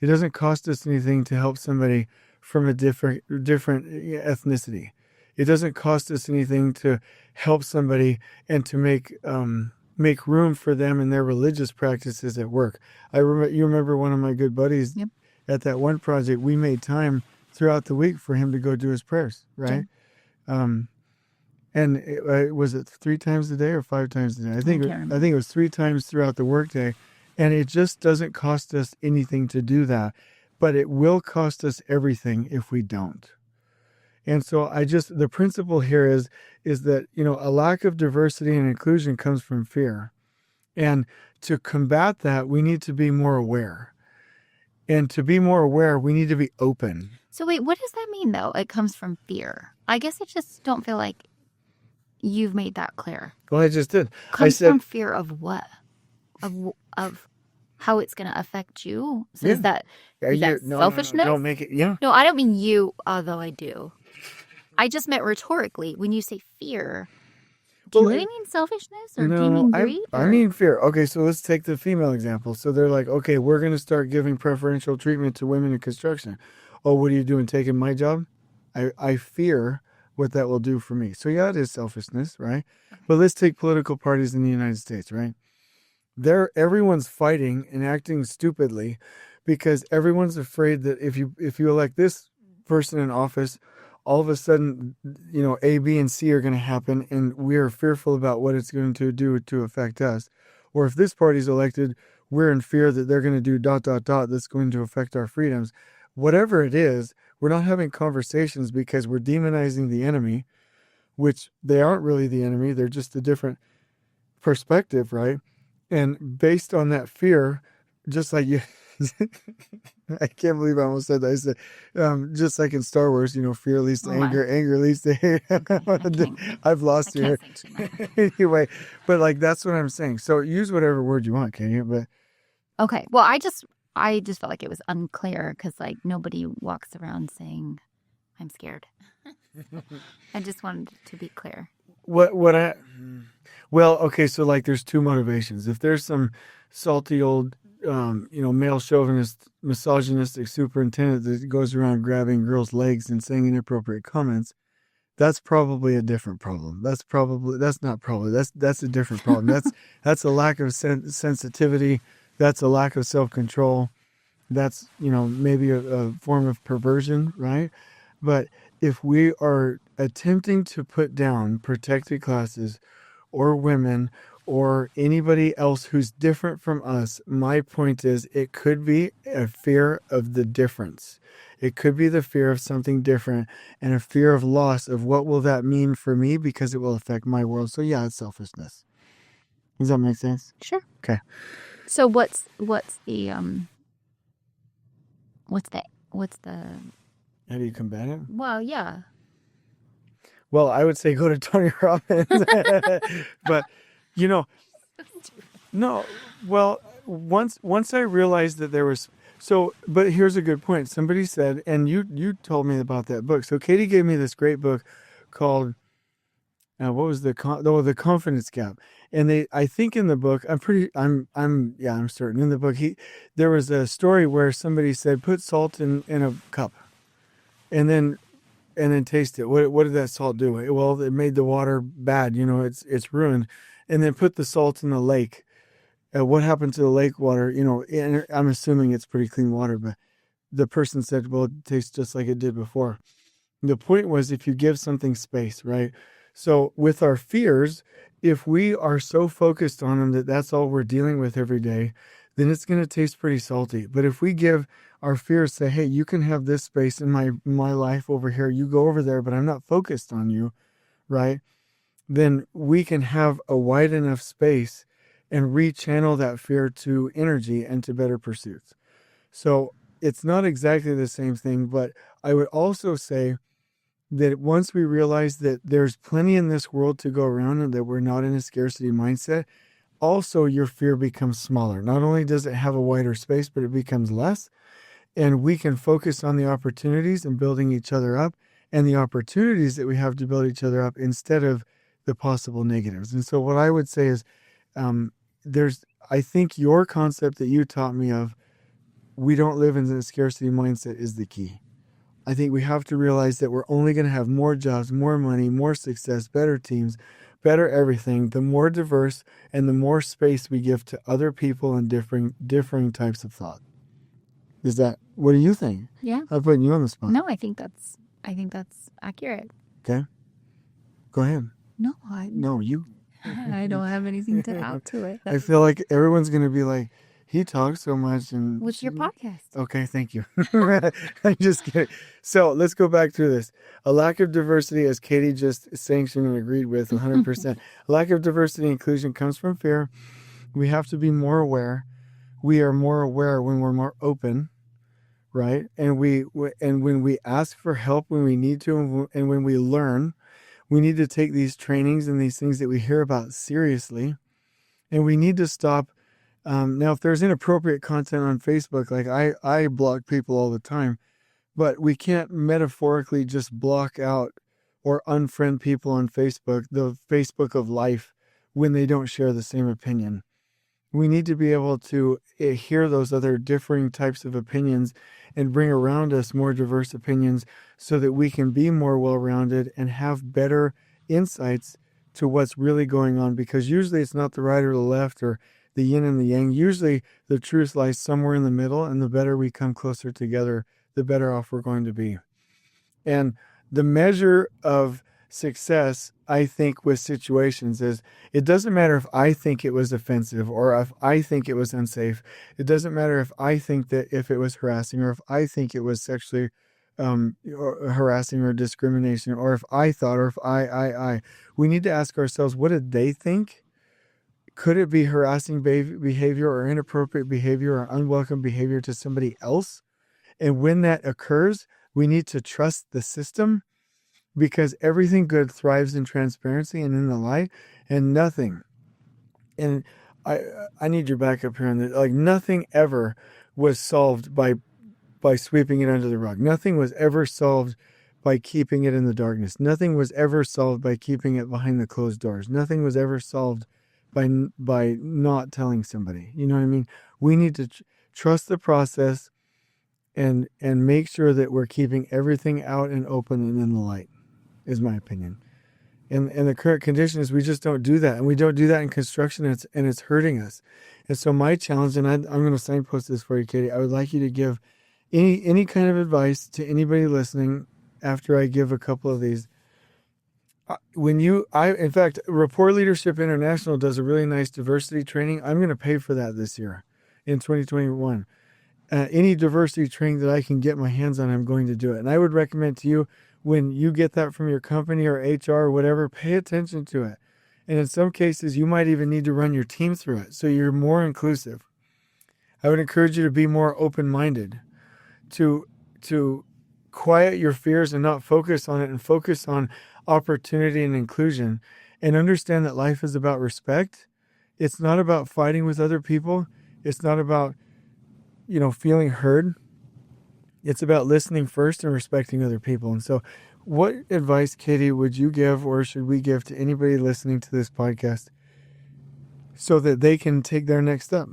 It doesn't cost us anything to help somebody from a different ethnicity. It doesn't cost us anything to help somebody and to make room for them in their religious practices at work. You remember one of my good buddies. Yep. At that one project, we made time throughout the week for him to go do his prayers, right? Sure. And was it 3 times a day or 5 times a day? I think it was 3 times throughout the workday. And it just doesn't cost us anything to do that, but it will cost us everything if we don't. And so the principle here is that, a lack of diversity and inclusion comes from fear. And to combat that, we need to be more aware. And to be more aware, we need to be open. So wait, what does that mean though? It comes from fear. I guess I just don't feel like you've made that clear. Well, I just did. Comes from fear of what? Of how it's going to affect you. So Yeah. is that No, selfishness? don't make it. Yeah. No, I don't mean you, although I do. I just meant rhetorically. When you say fear, do you Well, really mean selfishness or do you No, mean greed? I or- mean fear. Okay, so let's take the female example. So they're like, okay, we're going to start giving preferential treatment to women in construction. Oh, what are you doing, taking my job? I fear what that will do for me. So yeah, it is selfishness, right? But let's take political parties in the United States, right? Everyone's fighting and acting stupidly because everyone's afraid that if you elect this person in office, all of a sudden, A, B, and C are going to happen, and we are fearful about what it's going to do to affect us. Or if this party's elected, we're in fear that they're going to do ... that's going to affect our freedoms. Whatever it is, we're not having conversations because we're demonizing the enemy, which they aren't really the enemy. They're just a different perspective, right? And based on that fear, just like you... I can't believe I almost said that. I said, just like in Star Wars, fear leads to anger, anger leads to hate. I've lost you here. Anyway, but like that's what I'm saying. So use whatever word you want, can you? But Okay. Well, I just felt like it was unclear because like nobody walks around saying, I'm scared. I just wanted to be clear. Well, okay, so like there's two motivations. If there's some salty old male chauvinist, misogynistic superintendent that goes around grabbing girls' legs and saying inappropriate comments, that's probably a different problem. That's a different problem. That's a lack of sensitivity. That's a lack of self-control. That's, maybe a form of perversion, right? But if we are attempting to put down protected classes or women or anybody else who's different from us, my point is it could be a fear of the difference. It could be the fear of something different and a fear of loss of what will that mean for me because it will affect my world. So yeah, it's selfishness. Does that make sense? Sure. Okay. So what's the How do you combat it? well, yeah. Well, I would say go to Tony Robbins. But, no, well, once I realized that there was, but here's a good point. Somebody said, and you told me about that book. So Katie gave me this great book called, what was the Confidence Gap. And I think in the book, I'm certain in the book, there was a story where somebody said, put salt in a cup and then taste it. What did that salt do? Well, it made the water bad. It's ruined. And then put the salt in the lake. What happened to the lake water? And I'm assuming it's pretty clean water, but the person said, well, it tastes just like it did before. The point was if you give something space, right? So with our fears, if we are so focused on them that that's all we're dealing with every day, then it's going to taste pretty salty. But if we give our fears, say, hey, you can have this space in my life over here, you go over there, but I'm not focused on you, right? Then we can have a wide enough space and rechannel that fear to energy and to better pursuits. So it's not exactly the same thing, but I would also say that once we realize that there's plenty in this world to go around and that we're not in a scarcity mindset, also your fear becomes smaller. Not only does it have a wider space, but it becomes less. And we can focus on the opportunities and building each other up and the opportunities that we have to build each other up instead of the possible negatives. And so what I would say is I think your concept that you taught me of, we don't live in a scarcity mindset is the key. I think we have to realize that we're only going to have more jobs, more money, more success, better teams, better everything, the more diverse and the more space we give to other people and differing types of thought. What do you think? Yeah. I'm putting you on the spot. No, I think that's accurate. Okay. Go ahead. No, No, you. I don't have anything to add to it. I feel like everyone's going to be like, he talks so much. And What's your podcast? Okay, thank you. I'm just kidding. So let's go back through this. A lack of diversity, as Katie just sanctioned and agreed with 100%. A lack of diversity and inclusion comes from fear. We have to be more aware. We are more aware when we're more open, right? And when we ask for help when we need to, and when we learn, we need to take these trainings and these things that we hear about seriously. And we need to stop Now, if there's inappropriate content on Facebook, like I block people all the time, but we can't metaphorically just block out or unfriend people on Facebook, the Facebook of life, when they don't share the same opinion. We need to be able to hear those other differing types of opinions and bring around us more diverse opinions so that we can be more well-rounded and have better insights to what's really going on. Because usually it's not the right or the left or the yin and the yang. Usually the truth lies somewhere in the middle, and the better we come closer together, the better off we're going to be. And the measure of success, I think, with situations is it doesn't matter if I think it was offensive or if I think it was unsafe. It doesn't matter if I think that if it was harassing or if I think it was sexually or harassing or discrimination, or if I thought, or if I. We need to ask ourselves, what did they think? Could it be harassing behavior or inappropriate behavior or unwelcome behavior to somebody else? And when that occurs, we need to trust the system, because everything good thrives in transparency and in the light, and nothing. And I need your backup here on this. Like, nothing ever was solved by sweeping it under the rug. Nothing was ever solved by keeping it in the darkness. Nothing was ever solved by keeping it behind the closed doors. Nothing was ever solved by not telling somebody. You know what I mean? We need to trust the process and make sure that we're keeping everything out and open and in the light, is my opinion. And the current condition is we just don't do that. And we don't do that in construction, and it's hurting us. And so my challenge, and I'm going to signpost this for you, Katie, I would like you to give any kind of advice to anybody listening after I give a couple of these. In fact, Rapport Leadership International does a really nice diversity training. I'm going to pay for that this year in 2021. Any diversity training that I can get my hands on, I'm going to do it. And I would recommend to you, when you get that from your company or HR or whatever, pay attention to it. And in some cases, you might even need to run your team through it so you're more inclusive. I would encourage you to be more open-minded, to quiet your fears and not focus on it, and focus on opportunity and inclusion, and understand that life is about respect. It's not about fighting with other people. It's not about, feeling heard. It's about listening first and respecting other people. And so what advice, Katie, would you give, or should we give, to anybody listening to this podcast so that they can take their next step?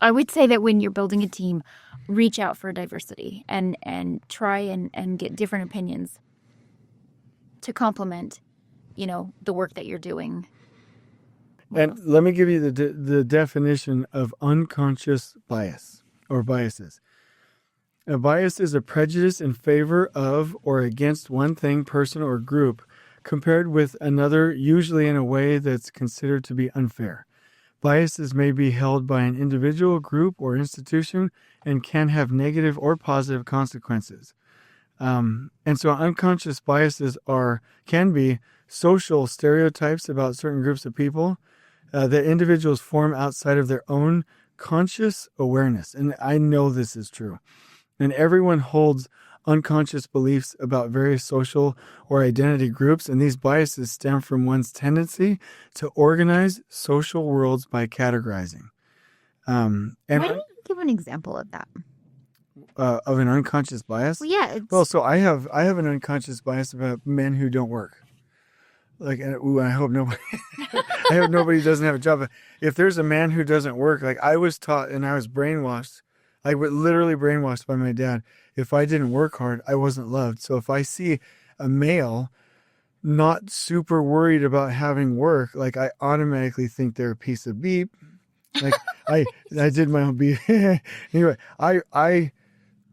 I would say that when you're building a team, reach out for diversity and try and get different opinions to complement, the work that you're doing. And let me give you the definition of unconscious bias or biases. A bias is a prejudice in favor of or against one thing, person, or group compared with another, usually in a way that's considered to be unfair. Biases may be held by an individual, group, or institution and can have negative or positive consequences. And so unconscious biases can be social stereotypes about certain groups of people that individuals form outside of their own conscious awareness. And I know this is true. And everyone holds unconscious beliefs about various social or identity groups, and these biases stem from one's tendency to organize social worlds by categorizing. Why don't you give an example of that? Of an unconscious bias? Well, yeah. So I have an unconscious bias about men who don't work. Like, I hope nobody doesn't have a job. But if there's a man who doesn't work, like I was taught and I was brainwashed. I was literally brainwashed by my dad. If I didn't work hard, I wasn't loved. So if I see a male not super worried about having work, like I automatically think they're a piece of beep. Like I did my own beep. Anyway, I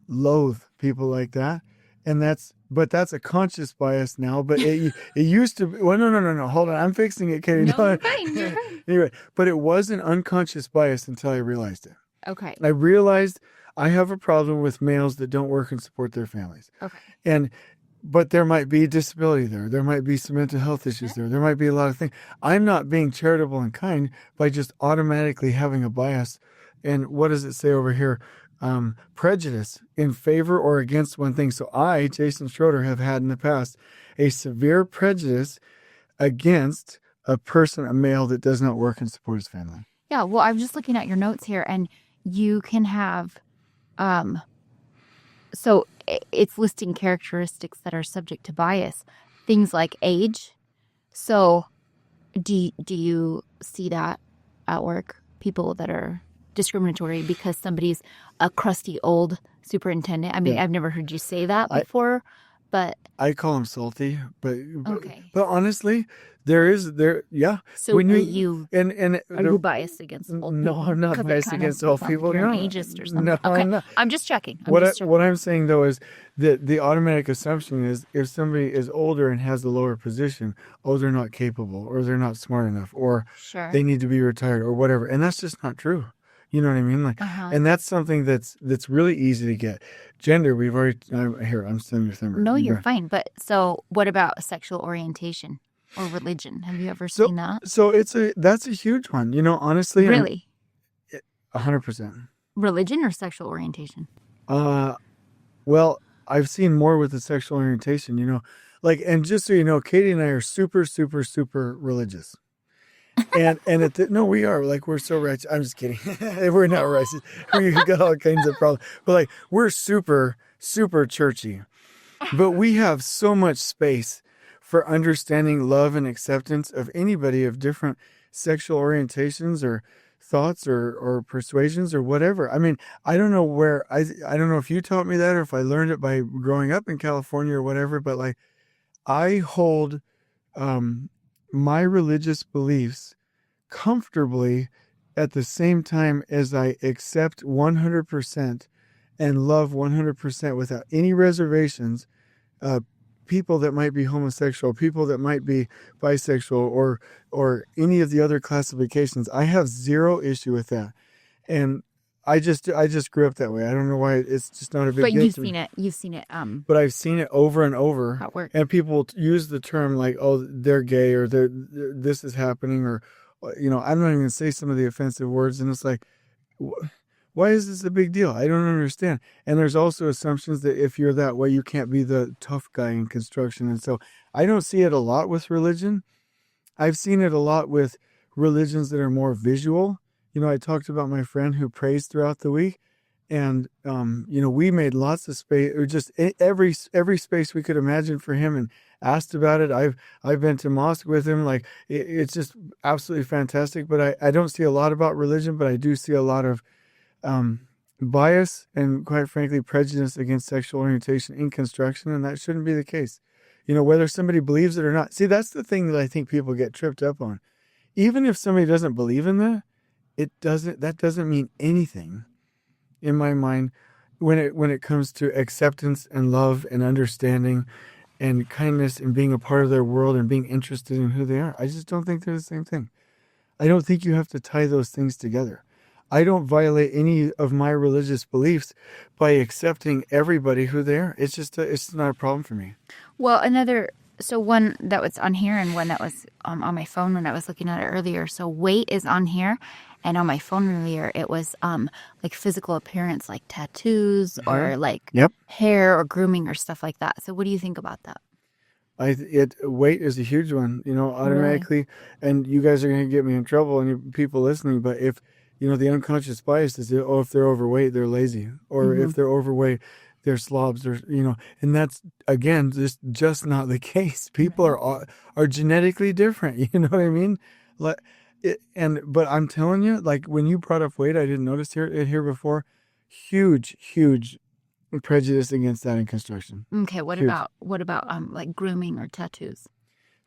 loathe people like that. And that's a conscious bias now, but it used to be, well, no, hold on. I'm fixing it, Katie. No, you're fine. Anyway, but it was an unconscious bias until I realized it. Okay. I realized I have a problem with males that don't work and support their families. Okay. But there might be disability there. There might be some mental health issues there. There might be a lot of things. I'm not being charitable and kind by just automatically having a bias. And what does it say over here? Prejudice in favor or against one thing. So I, Jason Schroeder, have had in the past a severe prejudice against a male that does not work and support his family. Yeah, well, I'm just looking at your notes here, and you can have, so it's listing characteristics that are subject to bias, things like age. So do you see that at work? People that are discriminatory because somebody's a crusty old superintendent. I mean, Yeah. I've never heard you say that before, but I call him salty, but okay. but honestly, yeah. So When are you you biased against old no, people? I'm not 'Cause it biased kind of against old sounds like people. you're an No, ageist or something. no, Okay, I'm not. I'm just checking. What I'm saying though is that the automatic assumption is if somebody is older and has a lower position, oh, they're not capable, or they're not smart enough, or Sure. they need to be retired, or whatever, and that's just not true. You know what I mean? Like, and that's something that's really easy to get. Gender, we've already I'm sending your thumbs. No, you're fine. But so, what about sexual orientation or religion? Have you ever seen that? So that's a huge one. You know, honestly, Really, 100%. religion or sexual orientation? Well, I've seen more with the sexual orientation. You know, like, and just so you know, Katie and I are super, super, super religious. And no, we are, like, we're so righteous. I'm just kidding. We're not righteous. We got all kinds of problems. But like, we're super, super churchy. But we have so much space for understanding love and acceptance of anybody of different sexual orientations or thoughts or persuasions or whatever. I mean, I don't know where, I don't know if you taught me that or if I learned it by growing up in California or whatever, but like, I hold my religious beliefs comfortably at the same time as I accept 100% and love 100% without any reservations people that might be homosexual, people that might be bisexual, or any of the other classifications. I have zero issue with that, and I just grew up that way. I don't know why. It's just not a big deal. But you've seen it. But I've seen it over and over at work. And people use the term like, "Oh, they're gay," or this is happening," or you know, I'm not even gonna say some of the offensive words, and it's like, why is this a big deal? I don't understand. And there's also assumptions that if you're that way, you can't be the tough guy in construction. And so I don't see it a lot with religion. I've seen it a lot with religions that are more visual. You know, I talked about my friend who prays throughout the week, and you know, we made lots of space, or just every space we could imagine for him, and asked about it. I've been to mosque with him. Like, it's just absolutely fantastic. But I don't see a lot about religion, but I do see a lot of bias and, quite frankly, prejudice against sexual orientation in construction, and that shouldn't be the case. You know, whether somebody believes it or not. See, that's the thing that I think people get tripped up on. Even if somebody doesn't believe in that, that doesn't mean anything in my mind when it comes to acceptance and love and understanding and kindness and being a part of their world and being interested in who they are. I just don't think they're the same thing. I don't think you have to tie those things together. I don't violate any of my religious beliefs by accepting everybody who they are. It's just it's not a problem for me. Well, one that was on here and one that was on my phone when I was looking at it earlier. So weight is on here, and on my phone earlier it was like physical appearance, like tattoos or like hair or grooming or stuff like that. So what do you think about that? Weight is a huge one, you know, automatically. Really? And you guys are going to get me in trouble, and you people listening, but if you know, the unconscious bias is, if they're overweight, they're lazy. Or if they're overweight, they're slobs. Or, you know, and that's, again, just not the case. People are genetically different. You know what I mean? But I'm telling you, like, when you brought up weight, I didn't notice it here before. Huge prejudice against that in construction. Okay, what about like grooming or tattoos?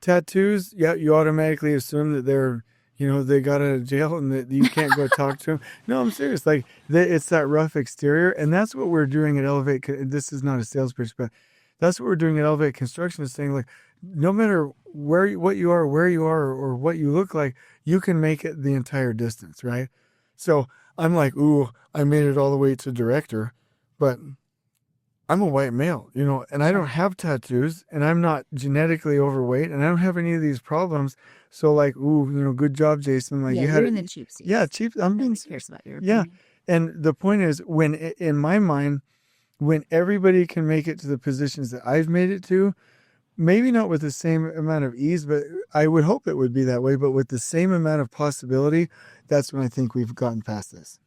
Tattoos, yeah, you automatically assume that they're, you know, they got out of jail and that you can't go talk to them. No, I'm serious. Like, it's that rough exterior. And that's what we're doing at Elevate. This is not a sales pitch, but that's what we're doing at Elevate Construction, is saying, like, no matter what you are, or what you look like, you can make it the entire distance, right? So I'm like, ooh, I made it all the way to director, but I'm a white male, you know, and I don't have tattoos, and I'm not genetically overweight, and I don't have any of these problems. So, like, ooh, you know, good job, Jason. Like, you're in the cheap seats. Yeah, cheap. I'm being serious about your opinion. And the point is, in my mind, when everybody can make it to the positions that I've made it to, maybe not with the same amount of ease, but I would hope it would be that way. But with the same amount of possibility, that's when I think we've gotten past this.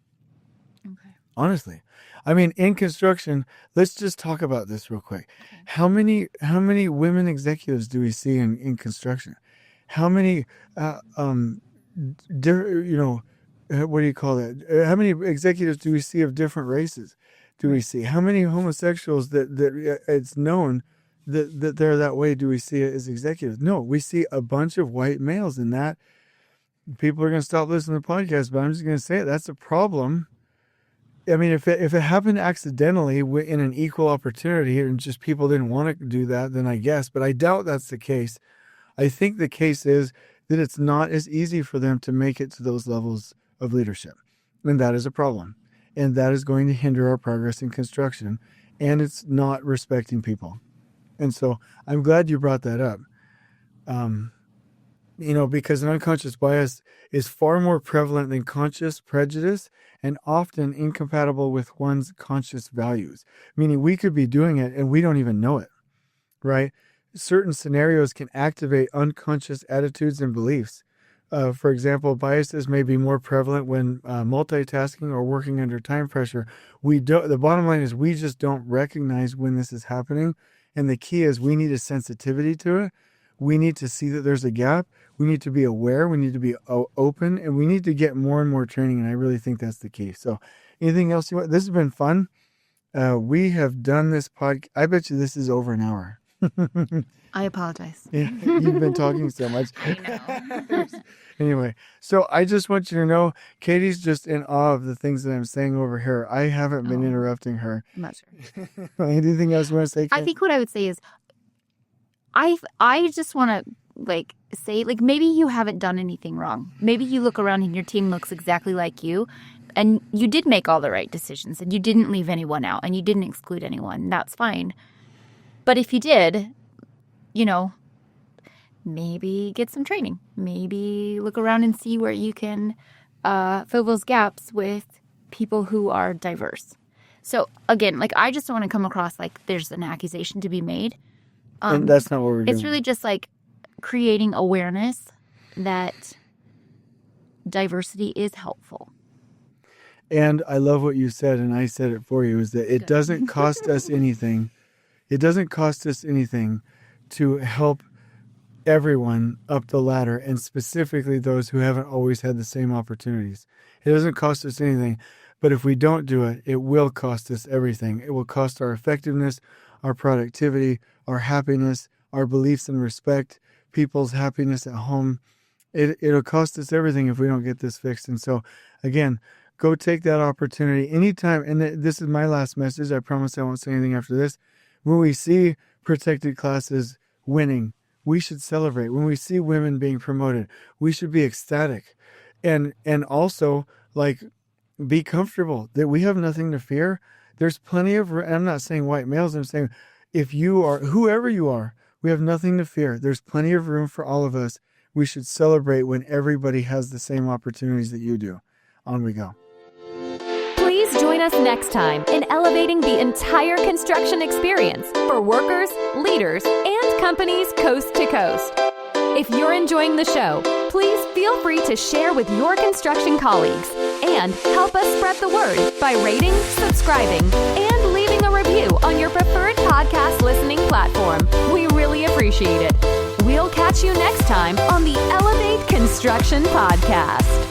Okay. Honestly, I mean, in construction, let's just talk about this real quick. Okay. How many women executives do we see in construction? How many, what do you call that? How many executives do we see of different races? Do we see how many homosexuals that it's known that they're that way? Do we see it as executives? No, we see a bunch of white males, and that people are going to stop listening to the podcast. But I'm just going to say it. That's a problem. I mean, if it happened accidentally in an equal opportunity and just people didn't want to do that, then I guess. But I doubt that's the case. I think the case is that it's not as easy for them to make it to those levels of leadership. And that is a problem. And that is going to hinder our progress in construction. And it's not respecting people. And so I'm glad you brought that up. Because an unconscious bias is far more prevalent than conscious prejudice and often incompatible with one's conscious values. Meaning we could be doing it and we don't even know it, right? Certain scenarios can activate unconscious attitudes and beliefs. For example, biases may be more prevalent when multitasking or working under time pressure. The bottom line is we just don't recognize when this is happening. And the key is we need a sensitivity to it. We need to see that there's a gap. We need to be aware. We need to be open. And we need to get more and more training. And I really think that's the key. So anything else you want? This has been fun. We have done this podcast. I bet you this is over an hour. I apologize. Yeah, you've been talking so much. I know. Anyway, so I just want you to know, Katie's just in awe of the things that I'm saying over here. I haven't been interrupting her. I'm not sure. Anything else you want to say, Katie? I think what I would say is, I just want to say maybe you haven't done anything wrong. Maybe you look around and your team looks exactly like you, and you did make all the right decisions, and you didn't leave anyone out, and you didn't exclude anyone. That's fine. But if you did, maybe get some training. Maybe look around and see where you can fill those gaps with people who are diverse. So again, I just don't want to come across like there's an accusation to be made. And that's not what we're doing. It's really just creating awareness that diversity is helpful. And I love what you said, and I said it for you, is that it doesn't cost us anything. It doesn't cost us anything to help everyone up the ladder, and specifically those who haven't always had the same opportunities. It doesn't cost us anything, but if we don't do it, it will cost us everything. It will cost our effectiveness, our productivity, our happiness, our beliefs and respect, people's happiness at home. It'll cost us everything if we don't get this fixed. And so, again, go take that opportunity anytime. And this is my last message. I promise I won't say anything after this. When we see protected classes winning, we should celebrate. When we see women being promoted, we should be ecstatic. And also, be comfortable that we have nothing to fear. There's plenty of, I'm not saying white males, I'm saying if you are, whoever you are, we have nothing to fear. There's plenty of room for all of us. We should celebrate when everybody has the same opportunities that you do. On we go. Please join us next time in elevating the entire construction experience for workers, leaders, and companies coast to coast. If you're enjoying the show, please feel free to share with your construction colleagues and help us spread the word by rating, subscribing, and leaving a review on your preferred podcast listening platform. We really appreciate it. We'll catch you next time on the Elevate Construction Podcast.